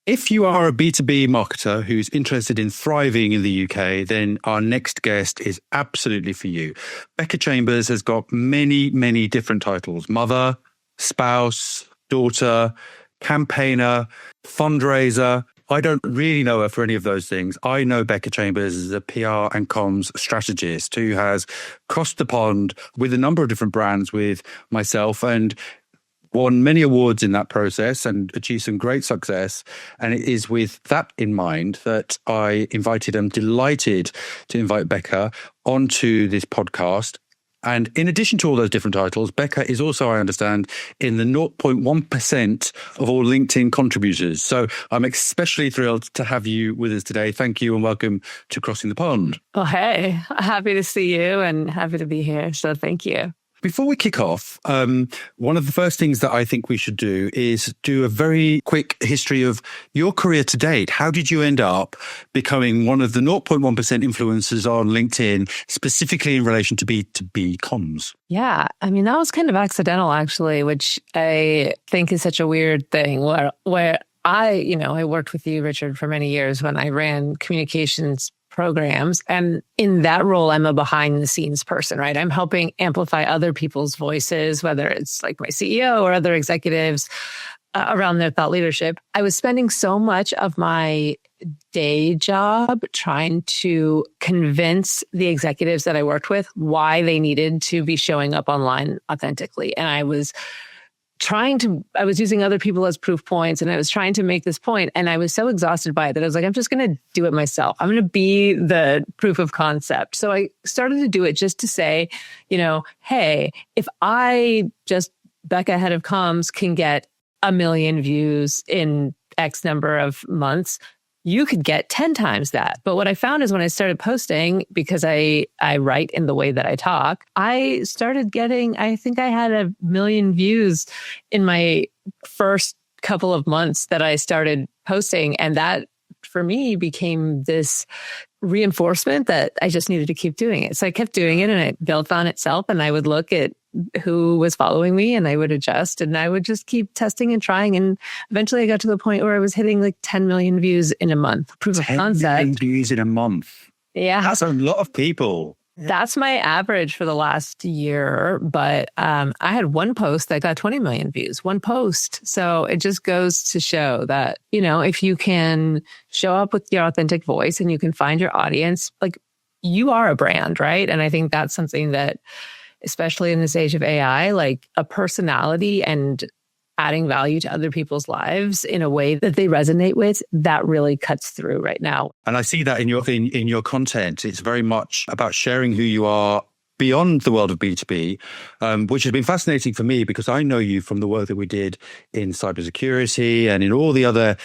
If you are a B2B marketer who's interested in thriving in the UK, then our next guest is absolutely for you. Becca Chambers has got many, many different titles: mother, spouse, daughter, campaigner, fundraiser. I don't really know her for any of those things. I know Becca Chambers as a PR and comms strategist who has crossed the pond with a number of different brands with myself and won many awards in that process and achieved some great success. And it is with that in mind that I invited, I'm delighted to invite Becca onto this podcast. And in addition to all those different titles, Becca is also, I understand, in the 0.1% of all LinkedIn contributors. So I'm especially thrilled to have you with us today. Thank you and welcome to Crossing the Pond. Well, hey, happy to see you and happy to be here. So thank you. Before we kick off, one of the first things that I think we should do is do a very quick history of your career to date. How did you end up becoming one of the 0.1% influencers on LinkedIn, specifically in relation to B2B comms? Yeah, I mean, that was kind of accidental, actually, which I think is such a weird thing where I worked with you, Richard, for many years when I ran communications programs. And in that role, I'm a behind the scenes person, right? I'm helping amplify other people's voices, whether it's like my CEO or other executives around their thought leadership. I was spending so much of my day job trying to convince the executives that I worked with why they needed to be showing up online authentically. And I was using other people as proof points, and I was trying to make this point, and I was so exhausted by it that I was like, I'm just going to do it myself. I'm going to be the proof of concept. So I started to do it just to say, hey, if Becca, head of comms, can get 1 million views in X number of months, you could get 10 times that. But what I found is when I started posting, because I write in the way that I talk, I started getting, I think I had 1 million views in my first couple of months that I started posting. And that for me became this reinforcement that I just needed to keep doing it. So I kept doing it and it built on itself. And I would look at who was following me and I would adjust and I would just keep testing and trying. And eventually I got to the point where I was hitting like 10 million views in a month. Proof of concept. 10 million views in a month. Yeah. That's a lot of people. That's my average for the last year. But I had one post that got 20 million views, one post. So it just goes to show that, if you can show up with your authentic voice and you can find your audience, like you are a brand, right? And I think that's something that, especially in this age of AI, like a personality and adding value to other people's lives in a way that they resonate with, that really cuts through right now. And I see that in your content. It's very much about sharing who you are beyond the world of B2B, which has been fascinating for me because I know you from the work that we did in cybersecurity and in all the other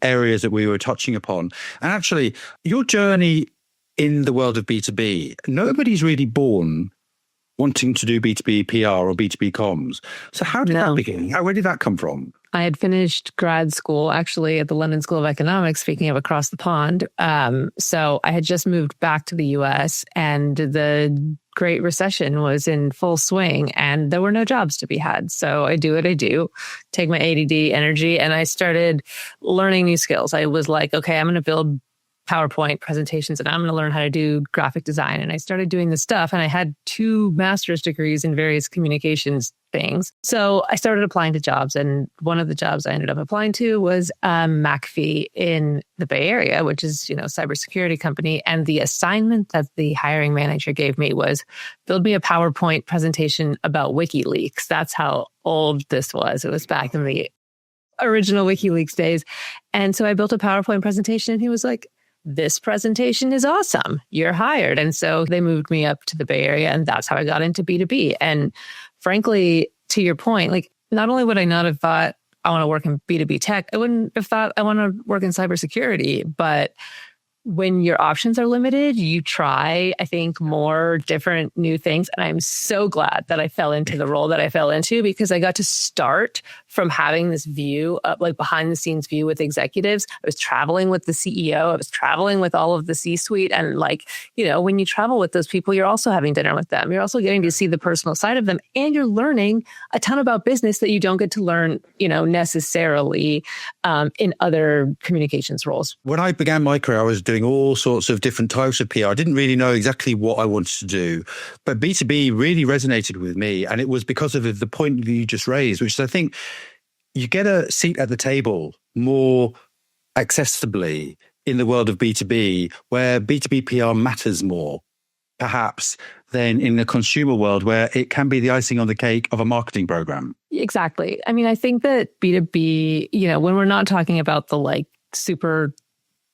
areas that we were touching upon. And actually, your journey in the world of B2B, nobody's really born wanting to do B2B PR or B2B comms. So how did that begin? Where did that come from? I had finished grad school actually at the London School of Economics, speaking of across the pond. So I had just moved back to the US and the Great Recession was in full swing and there were no jobs to be had. So I do what I do, take my ADD energy, and I started learning new skills. I was like, okay, I'm going to build PowerPoint presentations and I'm going to learn how to do graphic design. And I started doing this stuff and I had 2 master's degrees in various communications things. So I started applying to jobs, and one of the jobs I ended up applying to was McAfee in the Bay Area, which is, cybersecurity company. And the assignment that the hiring manager gave me was build me a PowerPoint presentation about WikiLeaks. That's how old this was. It was back in the original WikiLeaks days. And so I built a PowerPoint presentation and he was like, this presentation is awesome. You're hired. And so they moved me up to the Bay Area, and that's how I got into B2B. And frankly, to your point, like not only would I not have thought I want to work in B2B tech, I wouldn't have thought I want to work in cybersecurity, but when your options are limited, you try, I think, more different new things. And I'm so glad that I fell into the role that I fell into, because I got to start from having this view of like behind the scenes view with executives. I was traveling with the CEO. I was traveling with all of the C-suite. And like, when you travel with those people, you're also having dinner with them. You're also getting to see the personal side of them. And you're learning a ton about business that you don't get to learn, necessarily in other communications roles. When I began my career, I was doing all sorts of different types of PR. I didn't really know exactly what I wanted to do, but B2B really resonated with me. And it was because of the point that you just raised, which is I think you get a seat at the table more accessibly in the world of B2B, where B2B PR matters more, perhaps, than in the consumer world, where it can be the icing on the cake of a marketing program. Exactly. I mean, I think that B2B, when we're not talking about the like super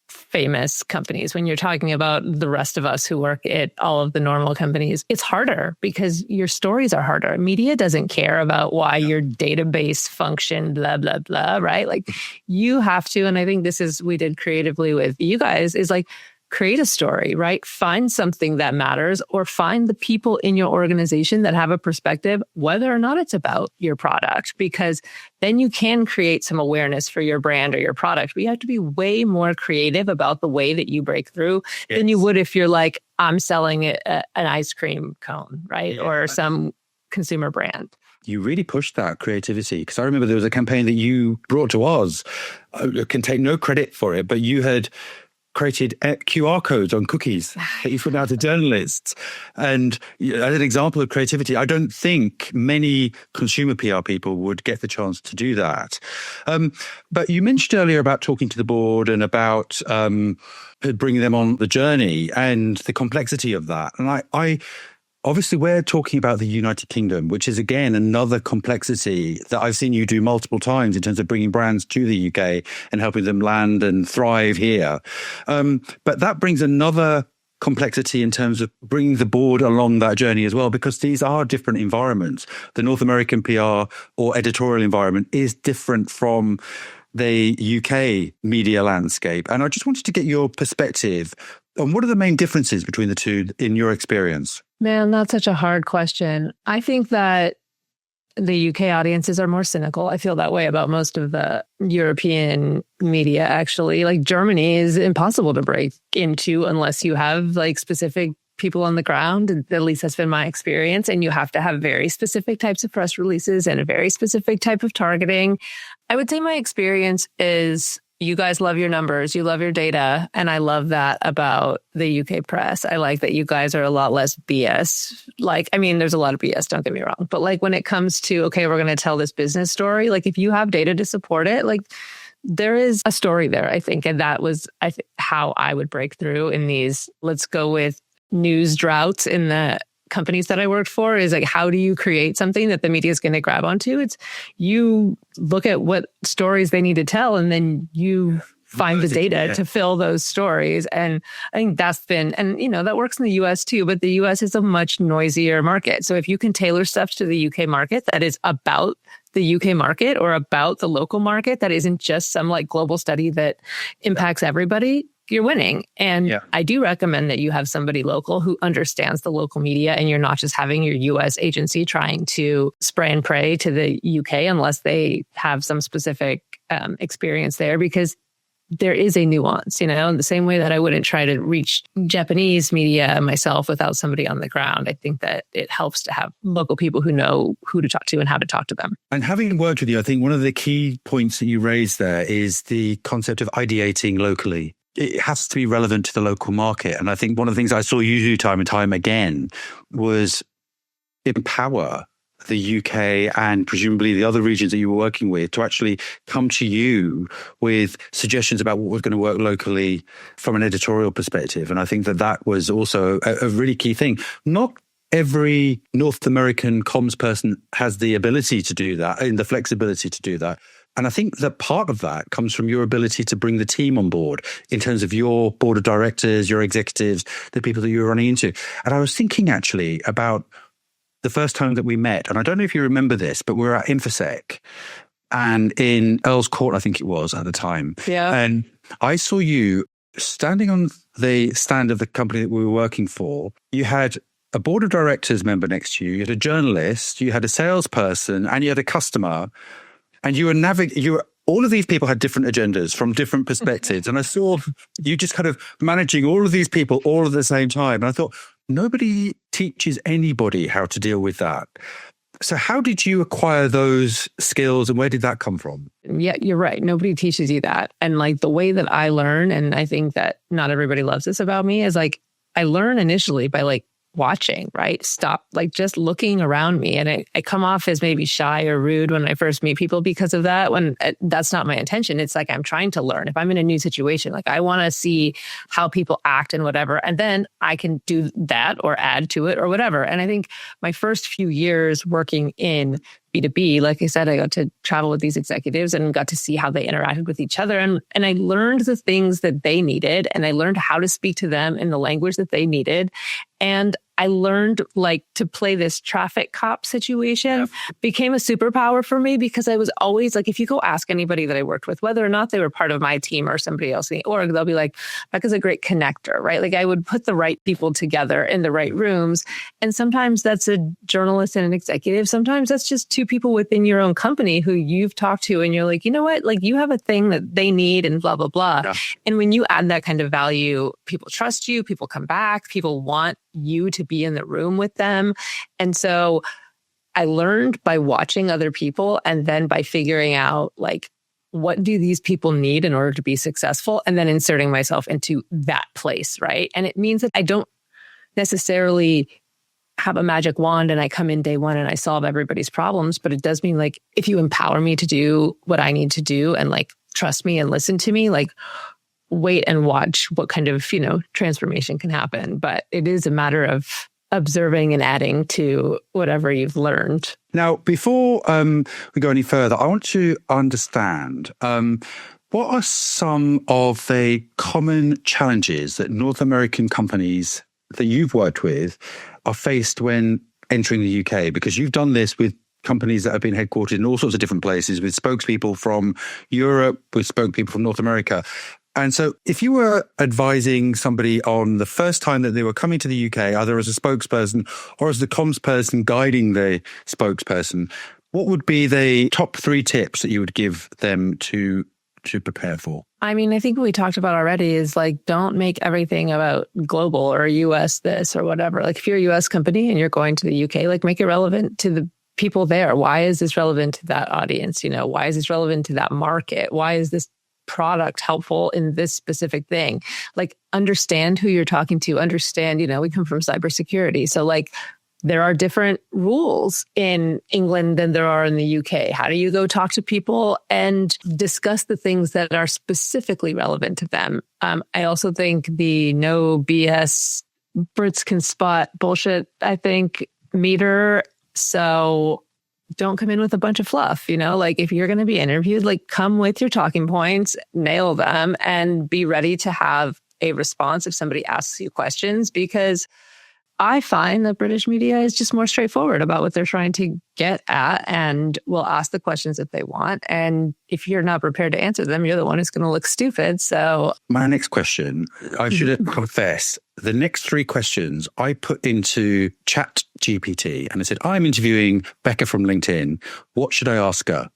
famous companies, when you're talking about the rest of us who work at all of the normal companies, it's harder because your stories are harder. Media doesn't care about why your database functioned, blah, blah, blah, right? Like you have to, and I think this is, we did creatively with you guys, is like, create a story, right? Find something that matters or find the people in your organization that have a perspective, whether or not it's about your product, because then you can create some awareness for your brand or your product. But you have to be way more creative about the way that you break through than you would if you're like, I'm selling an ice cream cone, right? Yeah. Or some consumer brand. You really pushed that creativity, because I remember there was a campaign that you brought to us. I can take no credit for it, but you had created QR codes on cookies that you put out to journalists. And as an example of creativity, I don't think many consumer PR people would get the chance to do that. But you mentioned earlier about talking to the board and about bringing them on the journey and the complexity of that. And I obviously, we're talking about the United Kingdom, which is, again, another complexity that I've seen you do multiple times in terms of bringing brands to the UK and helping them land and thrive here. But that brings another complexity in terms of bringing the board along that journey as well, because these are different environments. The North American PR or editorial environment is different from the UK media landscape. And I just wanted to get your perspective on what are the main differences between the two in your experience? Man, that's such a hard question. I think that the UK audiences are more cynical. I feel that way about most of the European media, actually. Like Germany is impossible to break into unless you have like specific people on the ground. At least that's been my experience. And you have to have very specific types of press releases and a very specific type of targeting. I would say my experience is you guys love your numbers, you love your data, and I love that about the UK press. I like that you guys are a lot less BS. Like, I mean, there's a lot of BS, don't get me wrong. But like when it comes to, okay, we're going to tell this business story, like if you have data to support it, like there is a story there, I think. And that was how I would break through in these, let's go with news droughts in the companies that I worked for, is like, how do you create something that the media is going to grab onto? It's you look at what stories they need to tell, and then you find the data to fill those stories. And I think that's been, and that works in the US too, but the US is a much noisier market. So if you can tailor stuff to the UK market that is about the UK market or about the local market, that isn't just some like global study that impacts everybody, you're winning. And I do recommend that you have somebody local who understands the local media, and you're not just having your US agency trying to spray and pray to the UK unless they have some specific experience there, because there is a nuance, in the same way that I wouldn't try to reach Japanese media myself without somebody on the ground. I think that it helps to have local people who know who to talk to and how to talk to them. And having worked with you, I think one of the key points that you raised there is the concept of ideating locally. It has to be relevant to the local market. And I think one of the things I saw you do time and time again was empower the UK and presumably the other regions that you were working with to actually come to you with suggestions about what was going to work locally from an editorial perspective. And I think that was also a really key thing. Not every North American comms person has the ability to do that and the flexibility to do that. And I think that part of that comes from your ability to bring the team on board in terms of your board of directors, your executives, the people that you're running into. And I was thinking actually about the first time that we met, and I don't know if you remember this, but we were at InfoSec and in Earl's Court, I think it was at the time. Yeah. And I saw you standing on the stand of the company that we were working for. You had a board of directors member next to you, you had a journalist, you had a salesperson, and you had a customer. And you were all of these people had different agendas from different perspectives. And I saw you just kind of managing all of these people all at the same time. And I thought, nobody teaches anybody how to deal with that. So how did you acquire those skills and where did that come from? Yeah, you're right. Nobody teaches you that. And like the way that I learn, and I think that not everybody loves this about me, is like I learn initially by like watching, right? Stop, like just looking around me. And I come off as maybe shy or rude when I first meet people because of that, when that's not my intention. It's like I'm trying to learn. If I'm in a new situation, like I want to see how people act and whatever, and then I can do that or add to it or whatever. And I think my first few years working in B2B, like I said, I got to travel with these executives and got to see how they interacted with each other. And I learned the things that they needed, and I learned how to speak to them in the language that they needed. And I learned like to play this traffic cop situation became a superpower for me, because I was always like, if you go ask anybody that I worked with, whether or not they were part of my team or somebody else in the org, they'll be like, Becca's a great connector, right? Like I would put the right people together in the right rooms. And sometimes that's a journalist and an executive. Sometimes that's just two people within your own company who you've talked to and you're like, you know what? Like you have a thing that they need and blah, blah, blah. Yeah. And when you add that kind of value, people trust you, people come back, people want you to be in the room with them. And so I learned by watching other people and then by figuring out like, what do these people need in order to be successful? And then inserting myself into that place, right? And it means that I don't necessarily have a magic wand and I come in day one and I solve everybody's problems. But it does mean like, if you empower me to do what I need to do and like trust me and listen to me, like wait and watch what kind of, transformation can happen. But it is a matter of observing and adding to whatever you've learned. Now, before we go any further, I want to understand what are some of the common challenges that North American companies that you've worked with are faced when entering the UK? Because you've done this with companies that have been headquartered in all sorts of different places, with spokespeople from Europe, with spokespeople from North America. And so if you were advising somebody on the first time that they were coming to the UK, either as a spokesperson or as the comms person guiding the spokesperson, what would be the top 3 tips that you would give them to prepare for? I mean, I think what we talked about already is like, don't make everything about global or US this or whatever. Like if you're a US company and you're going to the UK, like make it relevant to the people there. Why is this relevant to that audience? Why is this relevant to that market? Why is this product helpful in this specific thing? Like understand who you're talking to, understand, we come from cybersecurity. So like there are different rules in England than there are in the UK. How do you go talk to people and discuss the things that are specifically relevant to them? I also think the no BS Brits can spot bullshit, I think, meter. So don't come in with a bunch of fluff, like if you're going to be interviewed, like come with your talking points, nail them, and be ready to have a response if somebody asks you questions, because I find that British media is just more straightforward about what they're trying to get at and will ask the questions that they want. And if you're not prepared to answer them, you're the one who's going to look stupid. So my next question, I should confess, the next 3 questions I put into Chat GPT and I said, I'm interviewing Becca from LinkedIn. What should I ask her?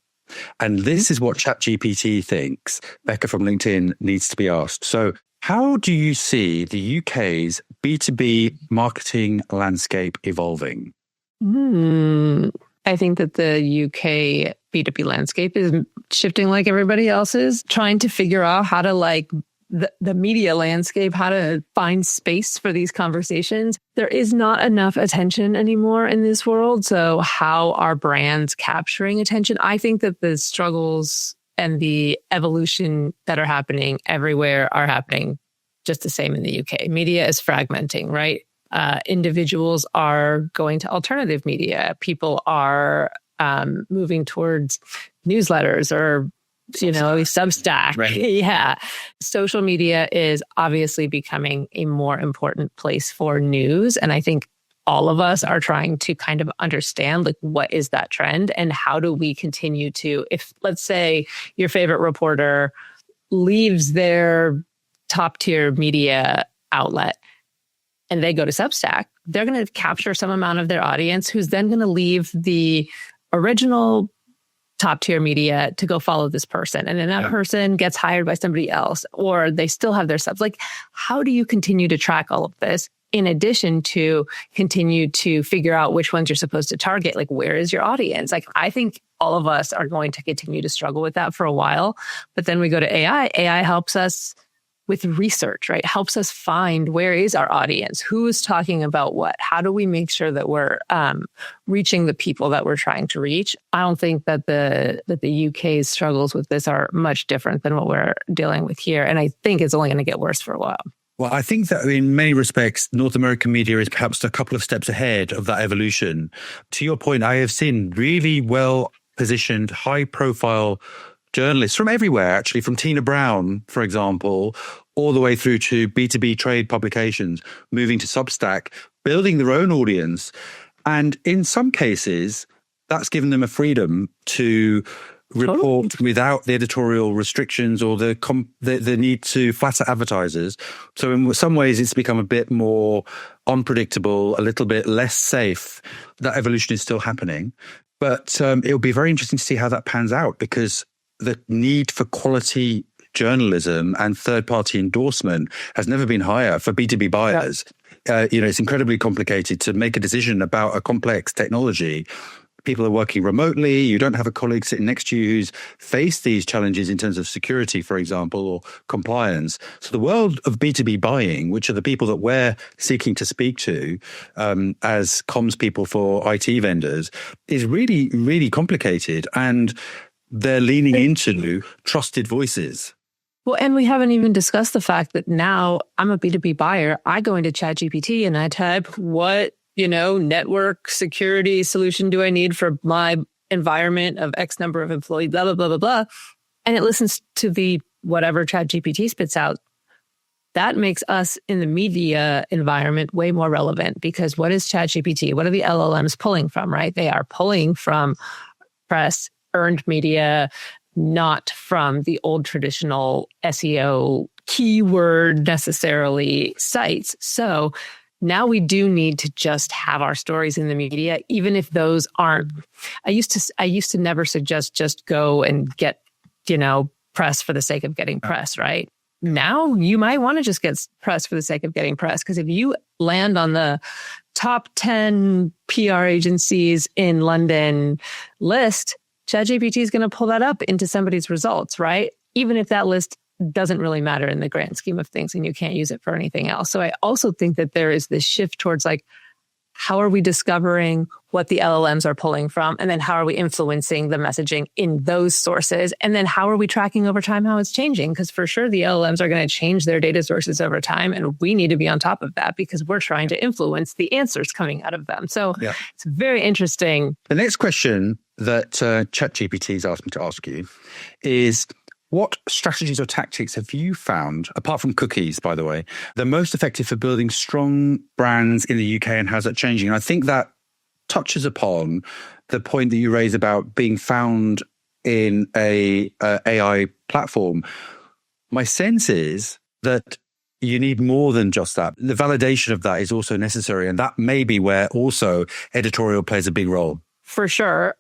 And this is what Chat GPT thinks Becca from LinkedIn needs to be asked. So how do you see the UK's B2B marketing landscape evolving? I think that the UK B2B landscape is shifting like everybody else's, trying to figure out how to like the media landscape, how to find space for these conversations. There is not enough attention anymore in this world. So how are brands capturing attention? I think that the struggles and the evolution that are happening everywhere are happening just the same in the UK. Media is fragmenting, right? Individuals are going to alternative media. People are moving towards newsletters or, Substack. Right. Yeah. Social media is obviously becoming a more important place for news. And I think all of us are trying to kind of understand like what is that trend and how do we continue to, if let's say your favorite reporter leaves their top tier media outlet and they go to Substack, they're going to capture some amount of their audience who's then going to leave the original top tier media to go follow this person. And then that person gets hired by somebody else, or they still have their subs. Like, how do you continue to track all of this? in addition to continue to figure out which ones you're supposed to target. Like, where is your audience? Like, I think all of us are going to continue to struggle with that for a while. But then we go to AI. AI helps us with research, right? Helps us find where is our audience, who is talking about what, how do we make sure that we're reaching the people that we're trying to reach. I don't think that the UK's struggles with this are much different than what we're dealing with here, and I think it's only going to get worse for a while. Well, I think that in many respects, North American media is perhaps a couple of steps ahead of that evolution. To your point, I have seen really well positioned, high profile journalists from everywhere, actually, from Tina Brown, for example, all the way through to B2B trade publications, moving to Substack, building their own audience. And in some cases, that's given them a freedom to report without the editorial restrictions or the need to flatter advertisers. So in some ways, it's become a bit more unpredictable, a little bit less safe. That evolution is still happening. But it'll be very interesting to see how that pans out, because the need for quality journalism and third-party endorsement has never been higher for B2B buyers. Yeah. It's incredibly complicated to make a decision about a complex technology. People are working remotely. You don't have a colleague sitting next to you who's faced these challenges in terms of security, for example, or compliance. So the world of B2B buying, which are the people that we're seeking to speak to as comms people for IT vendors, is really, really complicated. And they're leaning into trusted voices. Well, and we haven't even discussed the fact that now I'm a B2B buyer. I go into ChatGPT and I type, what, network security solution do I need for my environment of X number of employees, blah, blah, blah, blah, blah. And it listens to the whatever ChatGPT spits out. That makes us in the media environment way more relevant, because what is ChatGPT? What are the LLMs pulling from, right? They are pulling from press, earned media, not from the old traditional SEO keyword necessarily sites. So now we do need to just have our stories in the media, even if those aren't. I used to never suggest just go and get, press for the sake of getting press, right? Now you might want to just get press for the sake of getting press, because if you land on the top 10 PR agencies in London list, ChatGPT is going to pull that up into somebody's results, right? Even if that list doesn't really matter in the grand scheme of things and you can't use it for anything else. So I also think that there is this shift towards how are we discovering what the LLMs are pulling from? And then how are we influencing the messaging in those sources? And then how are we tracking over time how it's changing? Because for sure, the LLMs are going to change their data sources over time. And we need to be on top of that, because we're trying to influence the answers coming out of them. So It's very interesting. The next question that ChatGPT has asked me to ask you is, what strategies or tactics have you found, apart from cookies, by the way, the most effective for building strong brands in the UK, and how's that changing? And I think that touches upon the point that you raise about being found in a AI platform. My sense is that you need more than just that. The validation of that is also necessary. And that may be where also editorial plays a big role. For sure.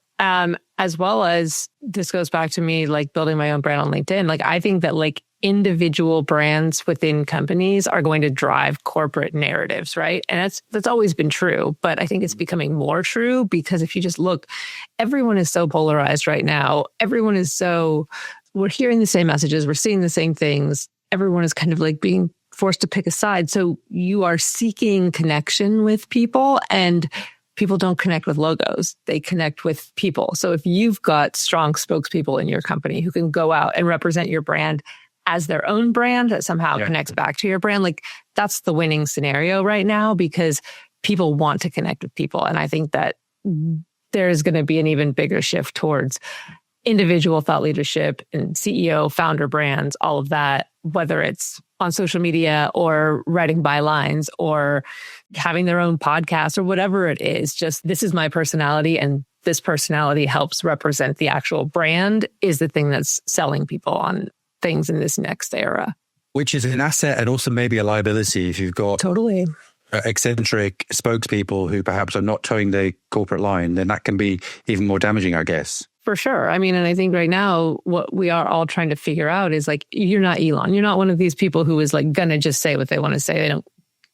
As well as, this goes back to me building my own brand on LinkedIn. I think that individual brands within companies are going to drive corporate narratives, right? And that's always been true, but I think it's becoming more true, because if you just look, everyone is so polarized right now. We're hearing the same messages, we're seeing the same things. Everyone is kind of being forced to pick a side. So you are seeking connection with people, and people don't connect with logos. They connect with people. So if you've got strong spokespeople in your company who can go out and represent your brand as their own brand that somehow connects back to your brand, that's the winning scenario right now, because people want to connect with people. And I think that there is going to be an even bigger shift towards individual thought leadership and CEO, founder brands, all of that, whether it's on social media or writing bylines or having their own podcast or whatever it is. Just, this is my personality, and this personality helps represent the actual brand, is the thing that's selling people on things in this next era. Which is an asset and also maybe a liability if you've got totally eccentric spokespeople who perhaps are not towing the corporate line, then that can be even more damaging, I guess. For sure. I mean, and I think right now, what we are all trying to figure out is you're not Elon. You're not one of these people who is going to just say what they want to say.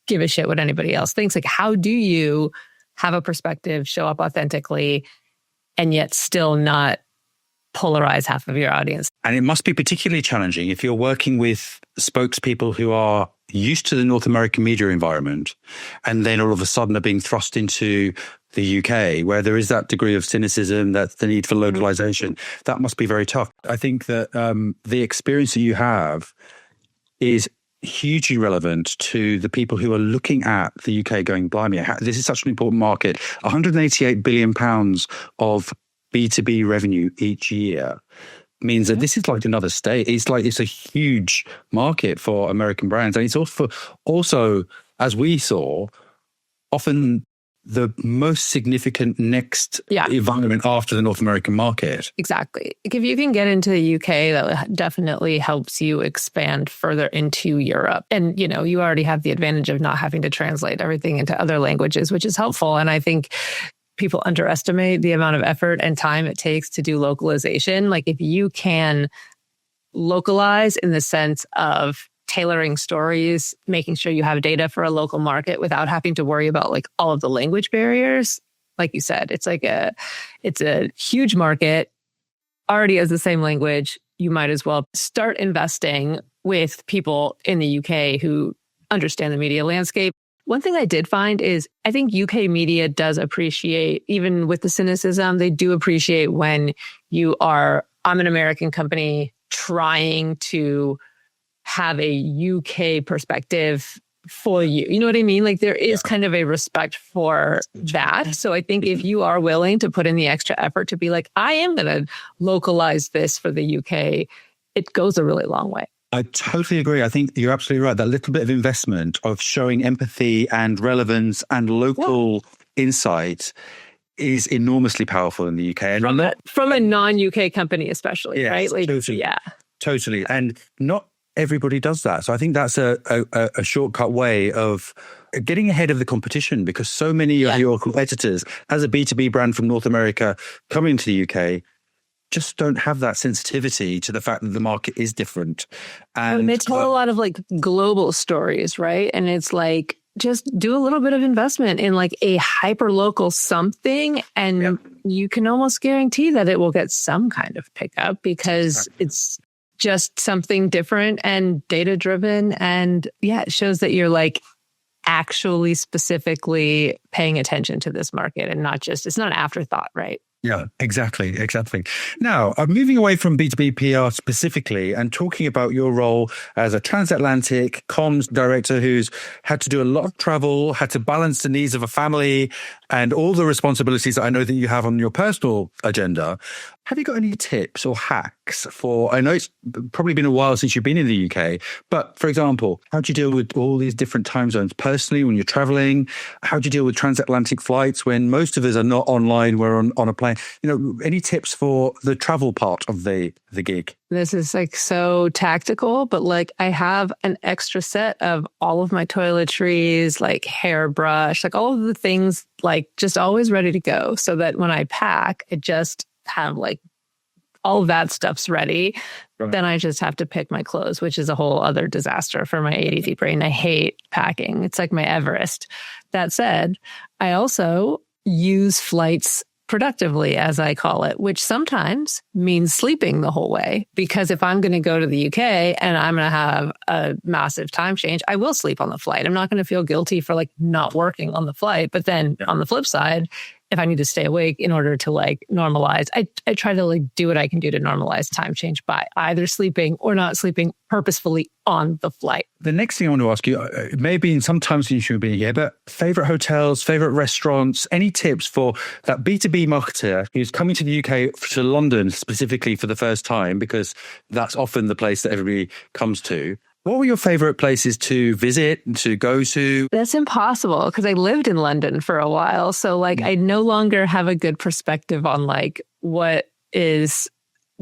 give a shit what anybody else thinks. Like, how do you have a perspective, show up authentically, and yet still not polarize half of your audience? And it must be particularly challenging if you're working with spokespeople who are used to the North American media environment and then all of a sudden are being thrust into the UK, where there is that degree of cynicism, that's the need for localization. That must be very tough. I think that the experience that you have is hugely relevant to the people who are looking at the UK going, blimey, this is such an important market. £188 billion of B2B revenue each year means that this is like another state. It's a huge market for American brands. And it's also, as we saw, often the most significant next environment after the North American market. Exactly. Like if you can get into the UK, that definitely helps you expand further into Europe. And, you already have the advantage of not having to translate everything into other languages, which is helpful. And I think people underestimate the amount of effort and time it takes to do localization. Like if you can localize in the sense of tailoring stories, making sure you have data for a local market without having to worry about like all of the language barriers. Like you said, it's a huge market, already has the same language. You might as well start investing with people in the UK who understand the media landscape. One thing I did find is I think UK media does appreciate, even with the cynicism, they do appreciate when I'm an American company trying to have a UK perspective for you. You know what I mean? Like there is kind of a respect for that. So I think if you are willing to put in the extra effort to be like, I am going to localize this for the UK, it goes a really long way. I totally agree. I think you're absolutely right. That little bit of investment of showing empathy and relevance and local insight is enormously powerful in the UK. And from a non-UK company especially, right? Like, totally. Totally. And not everybody does that. So I think that's a shortcut way of getting ahead of the competition, because so many of your competitors as a B2B brand from North America coming to the UK just don't have that sensitivity to the fact that the market is different. And they tell a lot of like global stories, right? And it's like, just do a little bit of investment in like a hyper local something, and you can almost guarantee that it will get some kind of pickup because it's just something different and data driven. And it shows that you're like actually specifically paying attention to this market and not just, it's not an afterthought, right? Yeah, exactly. Now, I'm moving away from B2B PR specifically and talking about your role as a transatlantic comms director who's had to do a lot of travel, had to balance the needs of a family and all the responsibilities that I know that you have on your personal agenda. Have you got any tips or hacks for, I know it's probably been a while since you've been in the UK, but for example, how do you deal with all these different time zones personally when you're traveling? How do you deal with transatlantic flights when most of us are not online, we're on a plane? Any tips for the travel part of the gig? This is like so tactical, but like I have an extra set of all of my toiletries, like hairbrush, like all of the things, like just always ready to go so that when I pack, I just have like all of that stuff's ready. Right. Then I just have to pick my clothes, which is a whole other disaster for my ADD brain. I hate packing. It's like my Everest. That said, I also use flights productively, as I call it, which sometimes means sleeping the whole way. Because if I'm going to go to the UK and I'm going to have a massive time change, I will sleep on the flight. I'm not going to feel guilty for like not working on the flight. But then on the flip side, if I need to stay awake in order to like normalize, I try to like do what I can do to normalize time change by either sleeping or not sleeping purposefully on the flight. The next thing I want to ask you, maybe sometimes you should be here, but favorite hotels, favorite restaurants, any tips for that B2B marketer who's coming to the UK, to London specifically for the first time, because that's often the place that everybody comes to. What were your favorite places to visit, to go to? That's impossible because I lived in London for a while. So like I no longer have a good perspective on like what is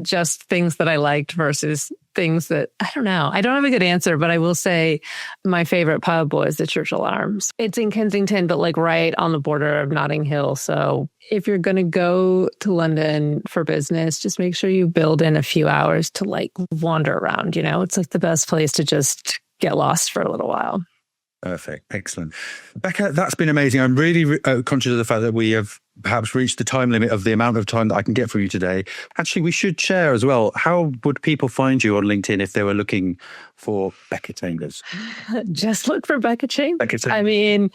just things that I liked versus things that, I don't know. I don't have a good answer, but I will say my favorite pub was the Churchill Arms. It's in Kensington, but like right on the border of Notting Hill. So if you're going to go to London for business, just make sure you build in a few hours to like wander around, It's like the best place to just get lost for a little while. Perfect. Excellent. Becca, that's been amazing. I'm really conscious of the fact that we have perhaps reached the time limit of the amount of time that I can get for you today. Actually, we should share as well. How would people find you on LinkedIn if they were looking for Becca Chambers? Just look for Becca Chambers. Becca Chambers. I mean,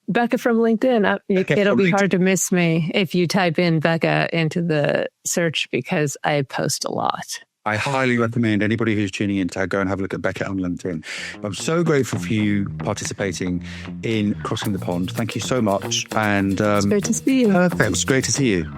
Becca from LinkedIn. It'll be hard to miss me if you type in Becca into the search because I post a lot. I highly recommend anybody who's tuning in to go and have a look at Becca on LinkedIn. I'm so grateful for you participating in Crossing the Pond. Thank you so much. And it's great to see you. Perfect. It was great to see you.